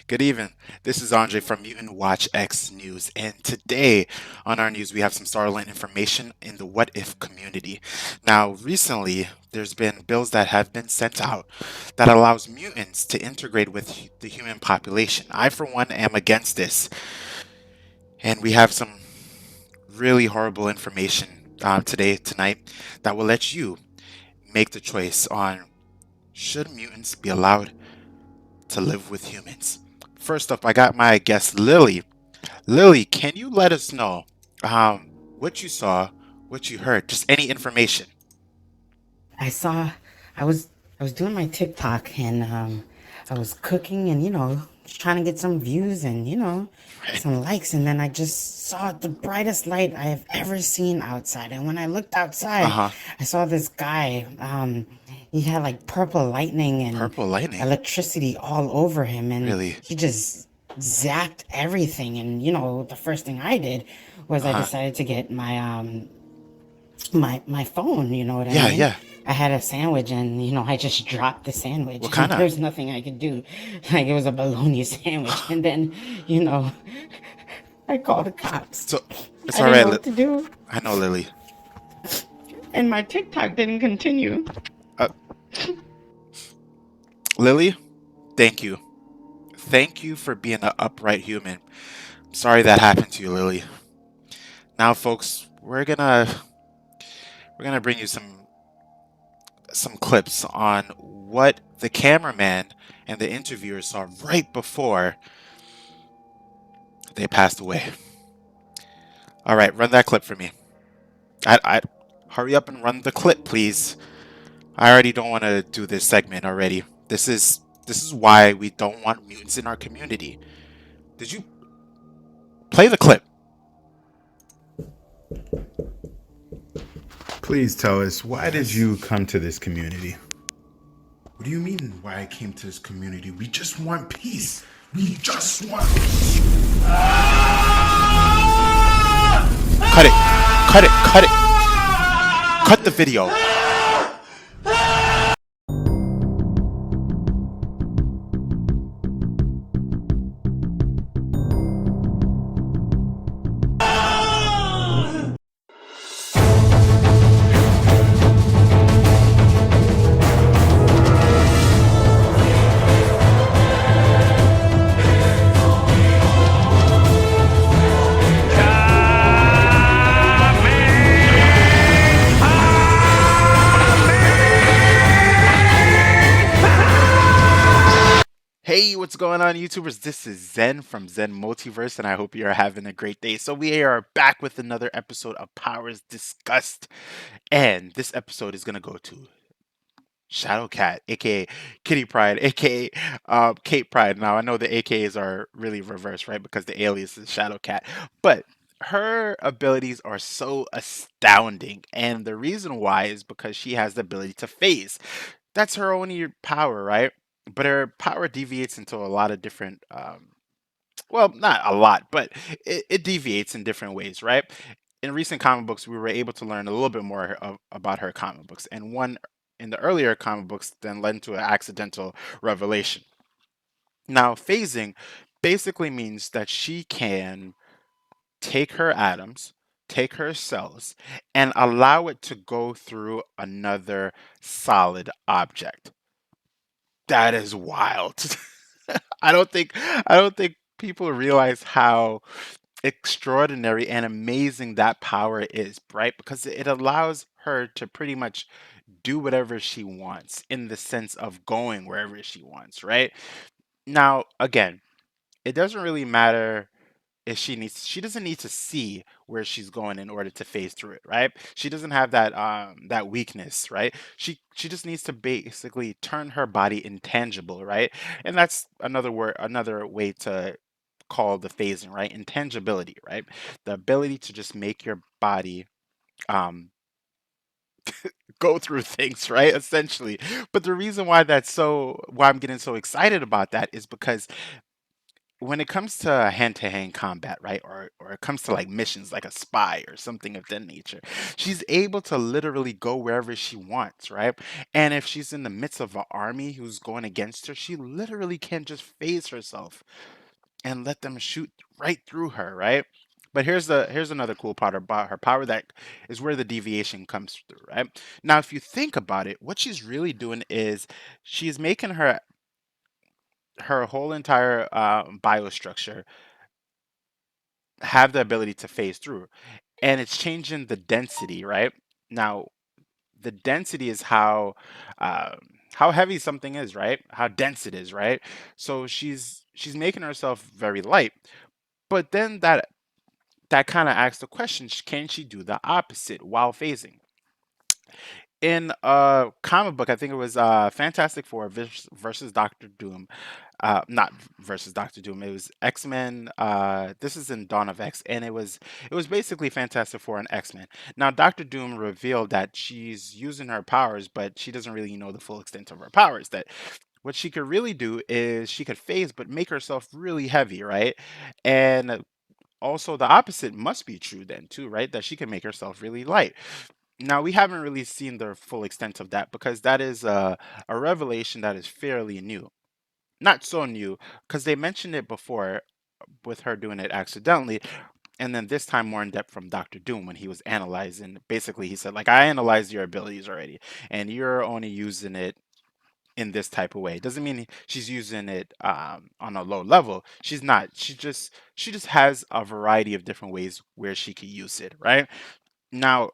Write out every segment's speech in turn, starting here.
Good evening. This is Andre from Mutant Watch X News, and today on our news we have some startling information in the What If community. Now, recently there's been bills that have been sent out that allows mutants to integrate with the human population. I, for one, am against this, and we have some really horrible information tonight, that will let you make the choice on should mutants be allowed to live with humans. First up, I got my guest Lily. Lily, can you let us know what you saw, what you heard, just any information? I saw I was I was doing my TikTok and I was cooking and trying to get some views and Right. some likes, and then I just saw the brightest light I have ever seen outside. And when I looked outside, Uh-huh. I saw this guy. He had like purple lightning and Purple lightning. electricity all over him, and Really? he just zapped everything. And the first thing I did was I Uh-huh. decided to get my phone, you know what I Yeah, mean? yeah. I had a sandwich and I just dropped the What sandwich and kind of? there's nothing I could do. Like it was a bologna sandwich. And then, you know, I called the cops. So it's I all didn't right. know what to do. I know, Lily. And my TikTok didn't continue. Uh, Lily, thank you. Thank you for being an upright human. Sorry that happened to you, Lily. Now, folks, we're gonna bring you some clips on what the cameraman and the interviewer saw right before they passed away. All right, run that clip for me. I hurry up and run the clip, please. I already don't want to do this segment already. This is why we don't want mutants in our community. Did you play the clip? Please tell us, why did you come to this community? What do you mean why I came to this community? We just want peace. We just want peace. Cut it. Cut it. Cut it. Cut the video. Hey, what's going on, YouTubers? This is Zen from Zen Multiverse, and I hope you're having a great day. So, we are back with another episode of Powers Discussed, and this episode is going to go to Shadowcat, aka Kitty Pryde, aka Kate Pryde. Now, I know the AKs are really reversed, right? Because the alias is Shadowcat, but her abilities are so astounding, and the reason why is because she has the ability to phase. That's her only power, right? But her power deviates into a lot of different, well, not a lot, but it deviates in different ways, right? In recent comic books, we were able to learn a little bit more about her comic books, and one in the earlier comic books then led to an accidental revelation. Now, phasing basically means that she can take her atoms, take her cells, and allow it to go through another solid object. That is wild. I don't think people realize how extraordinary and amazing that power is, right? Because it allows her to pretty much do whatever she wants in the sense of going wherever she wants, right? Now, again, it doesn't really matter if she doesn't need to see where she's going in order to phase through it, right? She doesn't have that weakness, right? She just needs to basically turn her body intangible, right? And that's another way to call the phasing, right? Intangibility, right? The ability to just make your body um go through things, right? Essentially. But the reason why I'm getting so excited about that is because when it comes to hand-to-hand combat, right, or it comes to like missions like a spy or something of that nature, she's able to literally go wherever she wants, right? And if she's in the midst of an army who's going against her, she literally can just phase herself and let them shoot right through her, right? But here's another cool part about her power that is where the deviation comes through, right? Now, if you think about it, what she's really doing is she's making her whole entire biostructure have the ability to phase through, and it's changing the density, right? Now, the density is how heavy something is, right? How dense it is, right? So she's making herself very light, but then that kind of asks the question: can she do the opposite while phasing? In a comic book, I think it was Fantastic Four versus Doctor Doom. Not versus Doctor Doom. It was X-Men. This is in Dawn of X, and it was basically Fantastic Four and X-Men. Now, Doctor Doom revealed that she's using her powers, but she doesn't really know the full extent of her powers. That what she could really do is she could phase, but make herself really heavy, right? And also the opposite must be true then too, right? That she can make herself really light. Now, we haven't really seen the full extent of that because that is a revelation that is fairly new. Not so new, because they mentioned it before with her doing it accidentally, and then this time more in depth from Doctor Doom when he was analyzing. Basically, he said, like, I analyzed your abilities already, and you're only using it in this type of way. Doesn't mean she's using it on a low level. She's not. She just has a variety of different ways where she could use it, right? Now,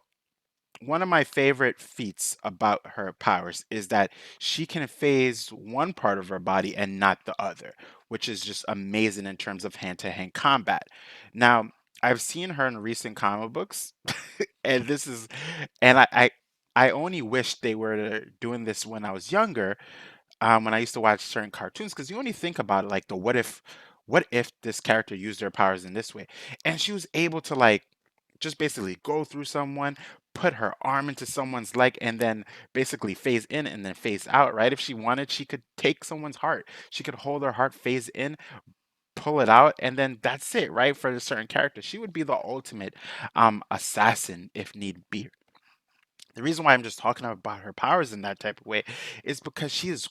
one of my favorite feats about her powers is that she can phase one part of her body and not the other, which is just amazing in terms of hand-to-hand combat. Now, I've seen her in recent comic books, and this is, and I only wish they were doing this when I was younger, when I used to watch certain cartoons, because you only think about it like the what if this character used their powers in this way, and she was able to like just basically go through someone, put her arm into someone's leg, and then basically phase in and then phase out, right? If she wanted, she could take someone's heart. She could hold her heart, phase in, pull it out, and then that's it, right? For a certain character, she would be the ultimate assassin if need be. The reason why I'm just talking about her powers in that type of way is because she is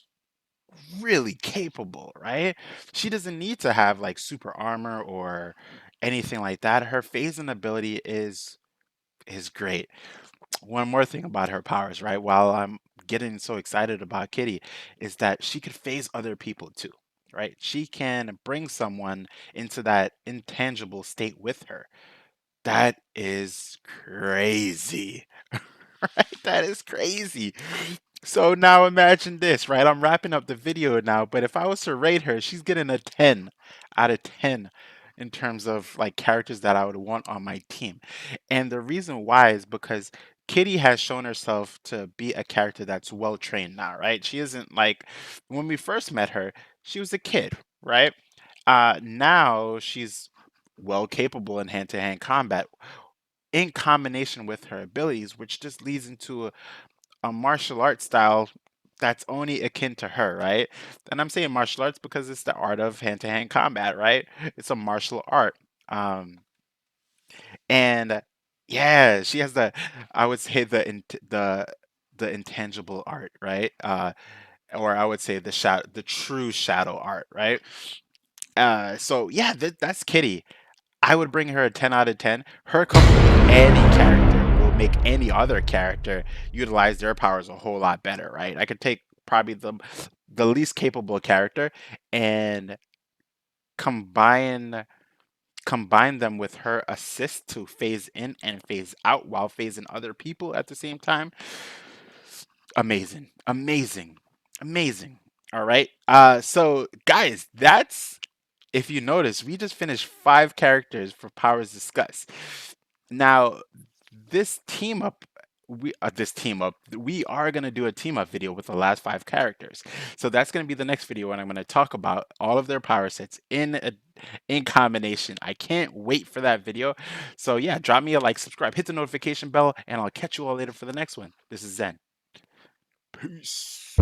really capable, right? She doesn't need to have like super armor or anything like that. Her phasing ability is great. One more thing about her powers, right? While I'm getting so excited about Kitty, is that she could phase other people too, right? She can bring someone into that intangible state with her. That is crazy. Right? That is crazy. So now imagine this, right? I'm wrapping up the video now, but if I was to rate her, she's getting a 10 out of 10 in terms of like characters that I would want on my team. And the reason why is because Kitty has shown herself to be a character that's well trained now, right? She isn't like when we first met her, she was a kid, right? Now she's well capable in hand-to-hand combat in combination with her abilities, which just leads into a martial arts style that's only akin to her, right? And I'm saying martial arts because it's the art of hand-to-hand combat, right? It's a martial art. Um, and yeah, she has I would say the intangible art, right? Or I would say the true shadow art, right? So yeah, that's Kitty. I would bring her a 10 out of 10. Her coupled with any character will make any other character utilize their powers a whole lot better, right? I could take probably the least capable character and combine combine them with her assist to phase in and phase out while phasing other people at the same time. Amazing. Amazing. Amazing. All right. So guys, that's if you notice, we just finished 5 characters for Powers Discuss. Now, this team up, we are gonna do a team up video with the last 5 characters. So that's gonna be the next video when I'm gonna talk about all of their power sets in combination. I can't wait for that video. So yeah, drop me a like, subscribe, hit the notification bell, and I'll catch you all later for the next one. This is Zen. Peace.